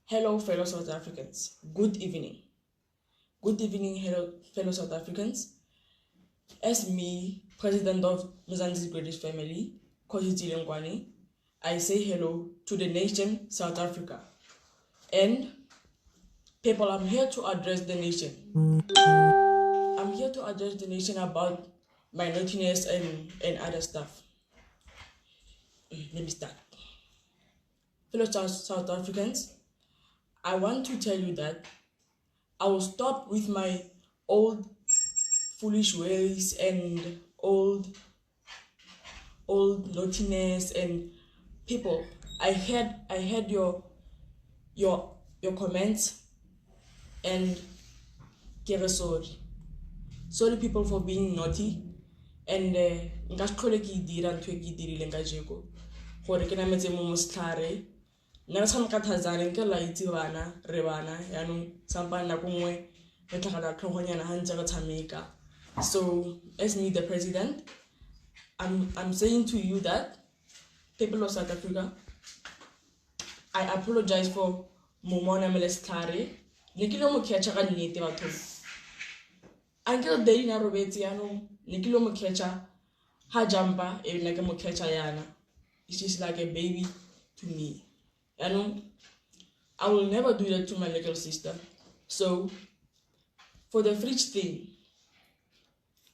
Hello, fellow South Africans. Good evening. Good evening, hello, fellow South Africans. As me, President of Mzansi's greatest family, Kgosi, I say hello to the nation, South Africa. And people, I'm here to address the nation. I'm here to address the nation about minoritiness and other stuff. Let me start. Fellow South Africans, I want to tell you that I will stop with my old foolish ways and old naughtiness and people. I heard your comments and sorry. Sorry people for being naughty and ngasiqhole ke dira ntwe ke dirile nga jeko gore ke nametse mo mostlare nna sa makathazane ke la itse bana re bana yanong sampana na kongwe re tlhaga tlhogonyana hantse re tshameka. So as me, the president, I'm saying to you that people of South Africa, I apologize for momona melestlare nikilo mo catcha ka nnete batho uncle day na robetsi yanong nikilo mo catcha ha jumper e nna ke mo catcha yana. It's just like a baby to me. And I will never do that to my little sister. So for the fridge thing,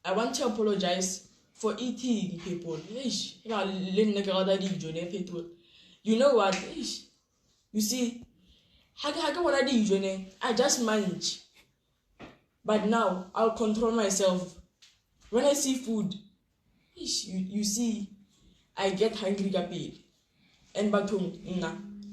I want to apologize for eating people. You know what? You see, I just manage. But now I'll control myself. When I see food, you see, I get hungry. And batum,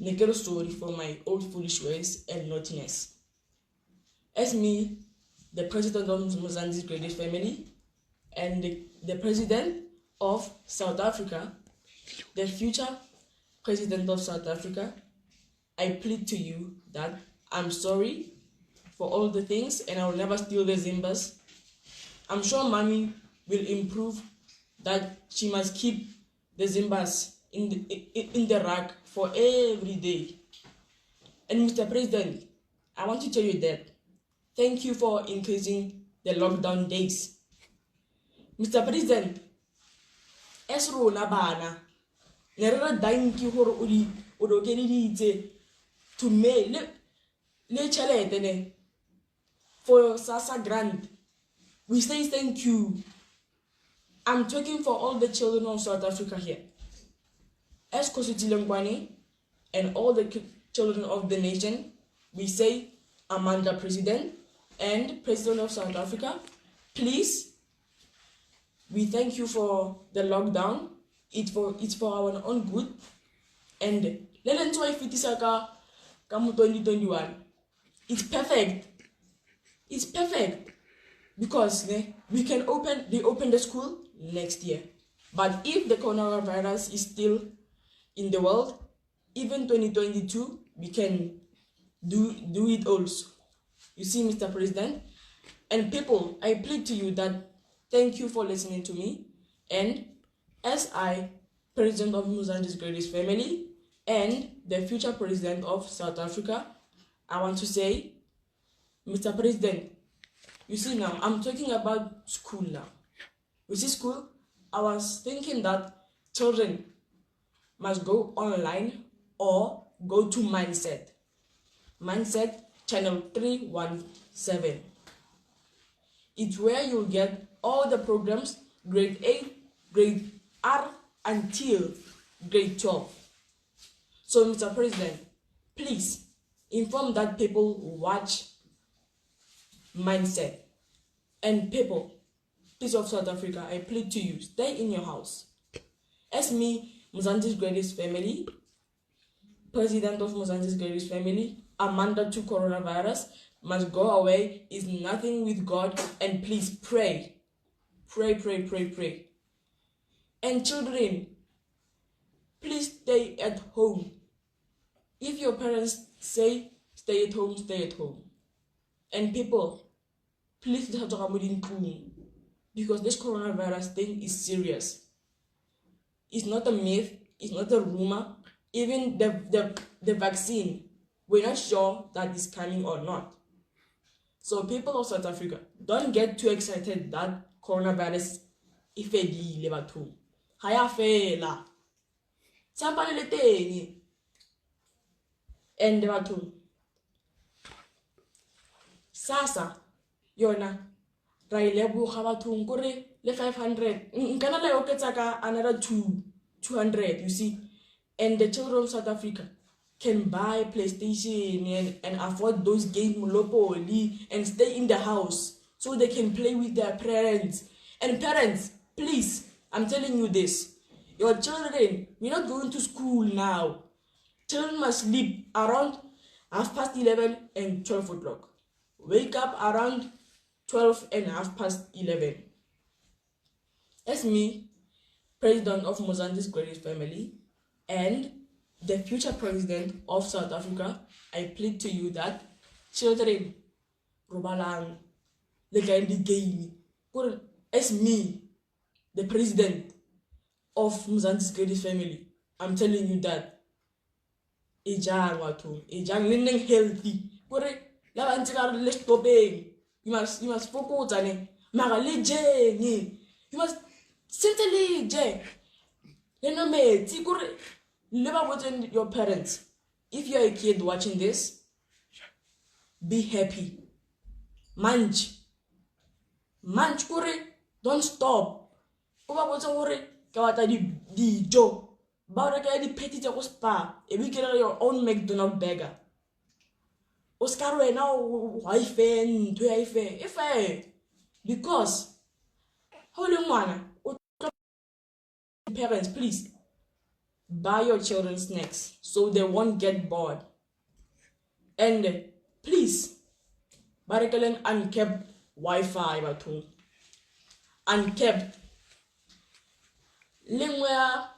negative story for my old foolish ways and naughtiness. As me, the president of Mzansi's greatest family, and the president of South Africa, the future president of South Africa, I plead to you that I'm sorry for all the things and I will never steal the Zimbas. I'm sure mommy will improve that she must keep the Zimbas in the rack for every day. And Mr. President, I want to tell you that thank you for increasing the lockdown days. Mr. President, as rona bana, nerera danki hore o do keneditse to me le chelete ne for SASSA grant. We say thank you. I'm talking for all the children of South Africa here. As Kgosi and all the children of the nation, we say Amanda President and President of South Africa, please, we thank you for the lockdown. It's for our own good. And let's try 2021. It's perfect. It's perfect because we can open the school next year. But if the coronavirus is still in the world, even 2022, we can do it also. You see, Mr. President, and people, I plead to you that thank you for listening to me. And as I, President of Mzansi's greatest family, and the future President of South Africa, I want to say, Mr. President, you see now, I'm talking about school now. You see school, I was thinking that children must go online or go to Mindset channel 317. It's where you'll get all the programs, grade 8, grade R until grade 12. So Mr. President, please inform that people watch Mindset. And people, please of South Africa, I plead to you, stay in your house. As me, Mzansi's greatest family, president of Mzansi's greatest family, Amanda to coronavirus, must go away, is nothing with God, and please pray. Pray. And children, please stay at home. If your parents say stay at home, stay at home. And people, please because this coronavirus thing is serious. It's not a myth, it's not a rumor. Even the vaccine we're not sure that it's coming or not. So people of South Africa, don't get too excited that coronavirus ifedile bathong. Ha ya fela. Tsampane le teng. And bathong. Sasa yona ra ileboga bathong kore le 500 nkana le oketsa ka another 200, you see. And the children of South Africa can buy PlayStation and afford those games Monopoly and stay in the house so they can play with their parents. And parents, please, I'm telling you this. Your children, we're not going to school now. Children must sleep around 11:30 and 12 o'clock. Wake up around 12 and 11:30. As me, President of Mozambique's greatest family, and the future president of South Africa, I plead to you that children, robalang, the game. As me, the president of Mozambique's greatest family, I'm telling you that ejang learning healthy. You must focus on it. You must simply live with your parents. If you're a kid watching this, be happy. Manch kore, don't stop. Oba botsa gore ka batla dijo. Ba re ka di petty tsa go spa. E be kere your own McDonald burger. Oscar wena wife ntwe ya ife. Because holy ngwana, parents, please buy your children snacks so they won't get bored. And please, barekelen unkept Wi-Fi bathong. Unkept. Lengwa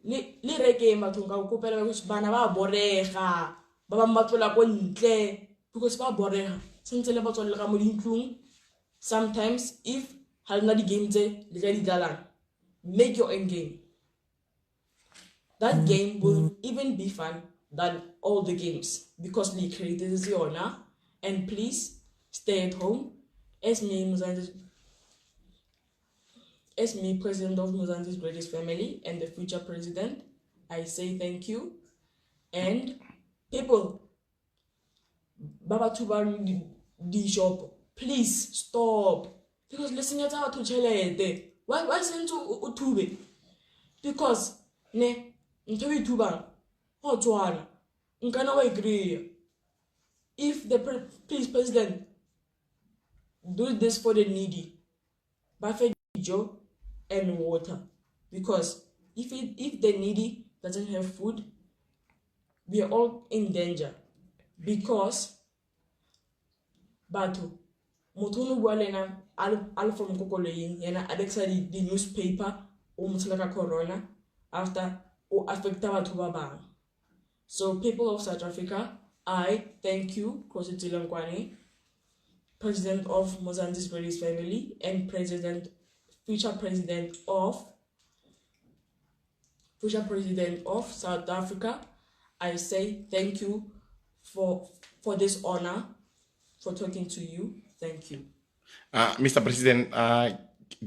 le reke bathong ka kopela go bana ba borega. Ba ba matlola go ntle because ba borega. Sentse le batswalla ka mo dintlong. Sometimes if halna di game tse le ka di dlalang, make your own game. That game will even be fun than all the games because we created the honor. And please stay at home. As me, president of Mozambique's greatest family and the future president, I say thank you. And people, Baba Tuba di shop, please stop. Because listen to chelete. Why send to Utube? Because ne ntawi tuba hotwana nkana wa agree. If the please president do this for the needy, buffet job and water, because if the needy doesn't have food, we are all in danger. Because batu motunu walena al from kokoleyin yana alexa the newspaper umtlaka corona after or affect batho ba bang. So people of South Africa, I thank you, Kgosi, president of Mozambique's greatest family and future president of South Africa. I say thank you for this honor, for talking to you. Thank you. Mr. President,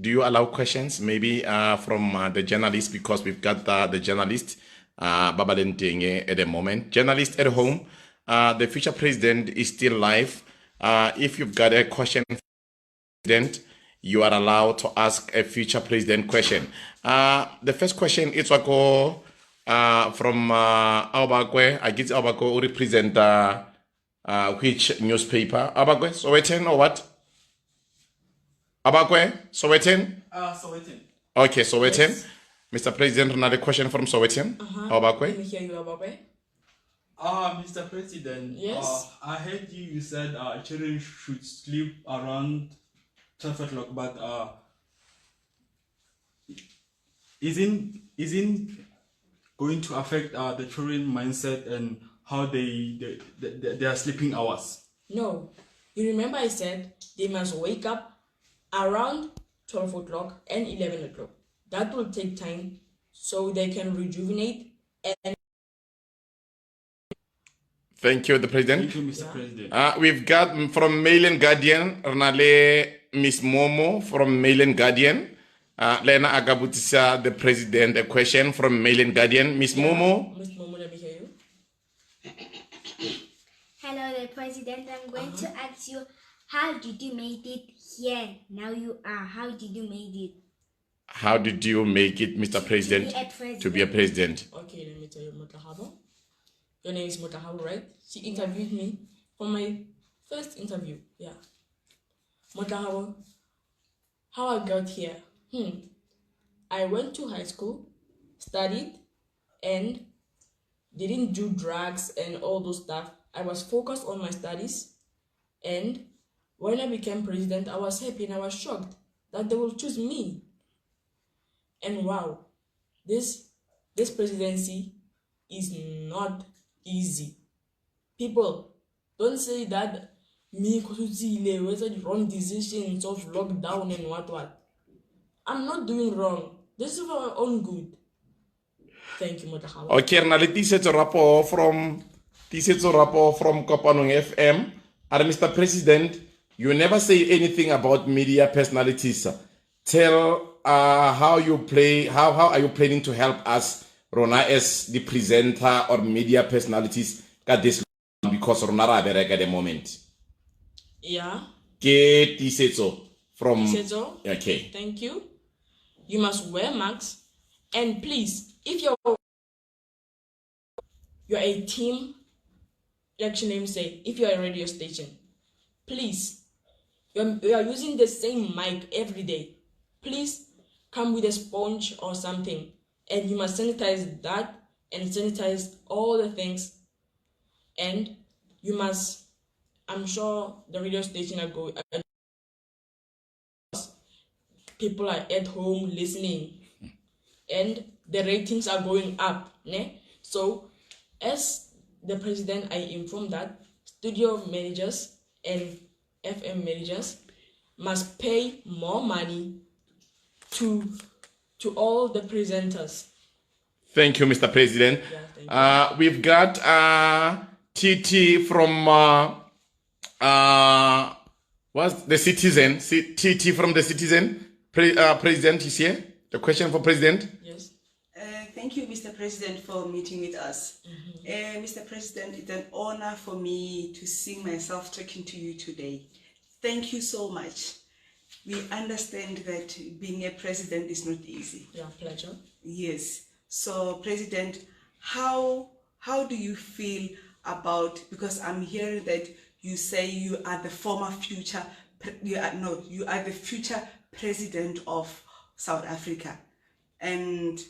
do you allow questions maybe from the journalists, because we've got the journalist Babalentenge at the moment. Journalist at home, the future president is still live. If you've got a question for the president, you are allowed to ask a future president question. The first question is from Aubakwe. I guess Aubakwe will represent which newspaper? Aubakwe, Sowetan or what? Aubakwe, Sowetan? Sowetan. Okay, Sowetan. Yes. Mr. President, another question from Sowetan. Aubakwe. Let me hear you, Aubakwe. Mr. President. Yes. I heard you said children should sleep around 12 o'clock, but isn't going to affect the children mindset and how their sleeping hours? No. You remember I said they must wake up around 12 o'clock and 11 o'clock. That will take time so they can rejuvenate. And Thank you, the President. Thank you, Mr. President. We've got from Mail and Guardian, Renale Miss Momo from Mail and Guardian. Lena Agabutisa, the President, a question from Mail and Guardian. Miss Momo. Miss Momo, let me hear you. Hello, the President. I'm going to ask you, how did you make it here? Now you are. How did you make it? How did you make it, Mr. President, to be a president? Okay, let me tell you, Motahabo. Your name is Motahabo, right? She interviewed me for my first interview. Yeah. Motahabo, how I got here? I went to high school, studied, and didn't do drugs and all those stuff. I was focused on my studies, and when I became president, I was happy and I was shocked that they will choose me. And wow, this presidency is not easy. People, don't say that me Kgosi whether the wrong decisions of lockdown and what. I'm not doing wrong. This is for our own good. Thank you, Motahaba. Okay, now let me set a rapport from Kopanung FM. And Mr. President, you never say anything about media personalities. Tell how are you planning to help us, Rona, as the presenter or media personalities at this, because Rona Raberek at the moment. Yeah. Get Tisetso from Tisetso. Okay. Thank you. You must wear masks, and please, if you're a team, election name say, if you're a radio station, please, you are using the same mic every day. Please come with a sponge or something, and you must sanitize that and sanitize all the things. And you must, I'm sure the radio station are going, people are at home listening, and the ratings are going up. Ne? So, as the president, I inform that studio managers and FM managers must pay more money to all the presenters. Thank you, Mr. President. Yeah, we've got TT from what's the Citizen? TT from the Citizen. President is here. The question for President. Yes. Thank you, Mr. President, for meeting with us. Mr. President, it's an honor for me to see myself talking to you today. Thank you so much. We understand that being a president is not easy. Yeah, pleasure. Yes. So, President, how do you feel about, because I'm hearing that you say you are the you are the future president of South Africa, and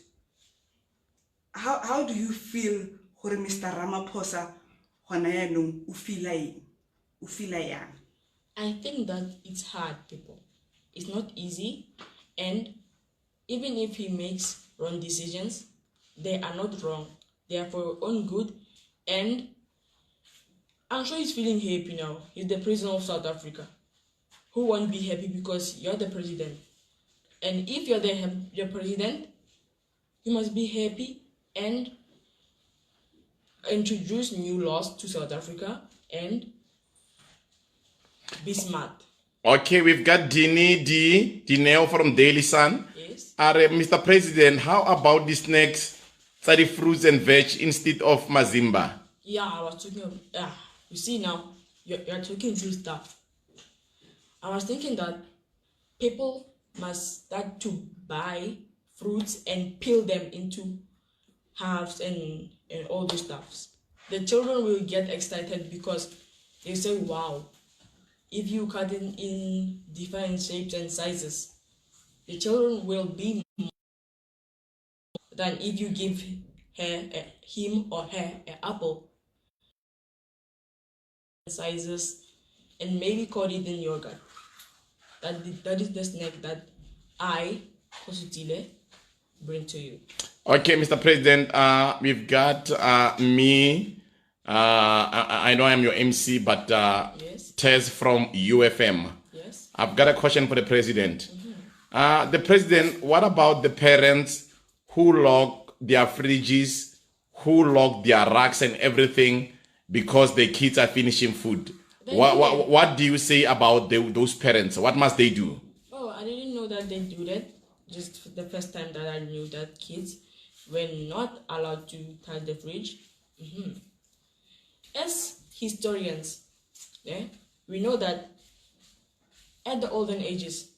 how do you feel, Mr. Ramaphosa, I think that it's hard, people. It's not easy, and even if he makes wrong decisions, they are not wrong. They are for your own good, and I'm sure he's feeling happy now. He's the president of South Africa. Who won't be happy because you're the president? And if you're the president, you must be happy and introduce new laws to South Africa and be smart. Okay, we've got Dineo from Daily Sun. Yes. Mr. President, how about this next study fruits and veg instead of Mazimba? Yeah, I was talking. You see now, you're talking true stuff. I was thinking that people must start to buy fruits and peel them into halves and all those stuffs. The children will get excited because they say, wow, if you cut it in different shapes and sizes, the children will be more than if you give him or her an apple sizes and maybe cut it in yogurt. That is the snack that I, Kgosi, bring to you. Okay, Mr. President, we've got me. I know I'm your MC, but Yes. Tez from UFM. Yes. I've got a question for the President. The President, what about the parents who lock their fridges, who lock their racks and everything because the kids are finishing food. They What do you say about those parents? What must they do? Oh, I didn't know that they do that. Just the first time that I knew that kids were not allowed to touch the fridge. As historians, we know that at the olden ages,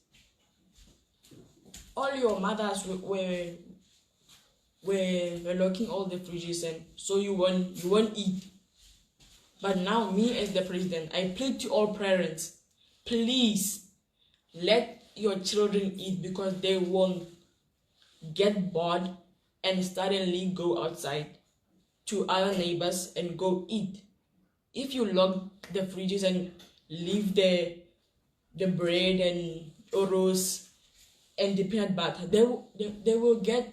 all your mothers were locking all the fridges, and so you won't eat. But now, me as the president, I plead to all parents, please let your children eat, because they won't get bored and suddenly go outside to other neighbors and go eat. If you lock the fridges and leave the bread and oros and the peanut butter, they will get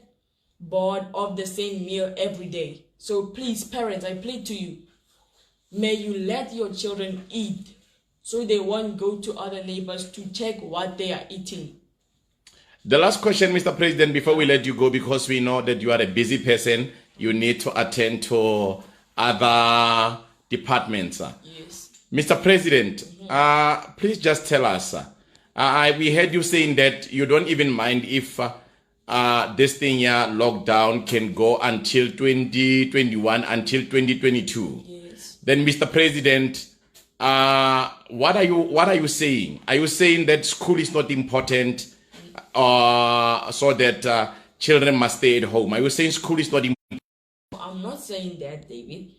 bored of the same meal every day. So please, parents, I plead to you, may you let your children eat, so they won't go to other neighbors to check what they are eating. The last question, Mr. President, before we let you go, because we know that you are a busy person, you need to attend to other departments. Yes. Mr. President, please just tell us. We heard you saying that you don't even mind if this thing here, lockdown, can go until 2021, until 2022. Yes. Then, Mr. President, what are you saying? Are you saying that school is not important, so that children must stay at home? Are you saying school is not important? I'm not saying that, David.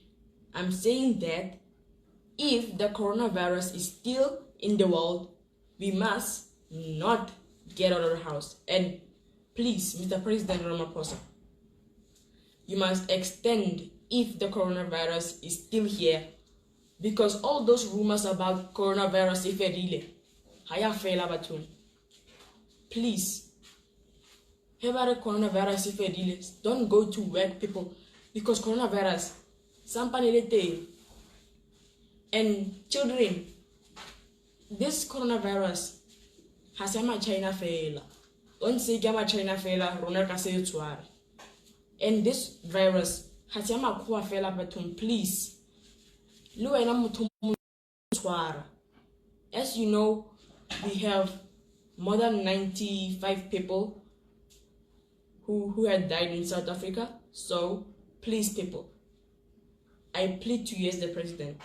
I'm saying that if the coronavirus is still in the world, we must not get out of the house. And please, Mr. President Ramaphosa, you must extend if the coronavirus is still here, because all those rumors about coronavirus, if it really, please, about the coronavirus, if it really, don't go to work, people, because coronavirus, and children, this coronavirus has a China fail. Don't say Gamma China fail, Ronaka say and this virus has a Makua fail, but please. As you know, we have more than 95 people who had died in South Africa. So please, people, I plead to you as the president,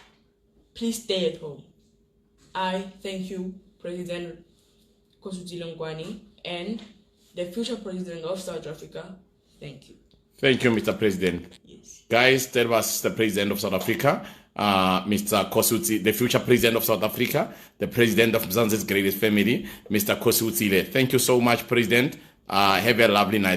please stay at home. I thank you, President Kgosi and the future president of South Africa. Thank you. Thank you, Mr. President. Yes. Guys, that was the president of South Africa, Mr. Kgosi, the future president of South Africa, the president of Mzansi's greatest family, Mr. Kgosi. Thank you so much, President. Have a lovely night.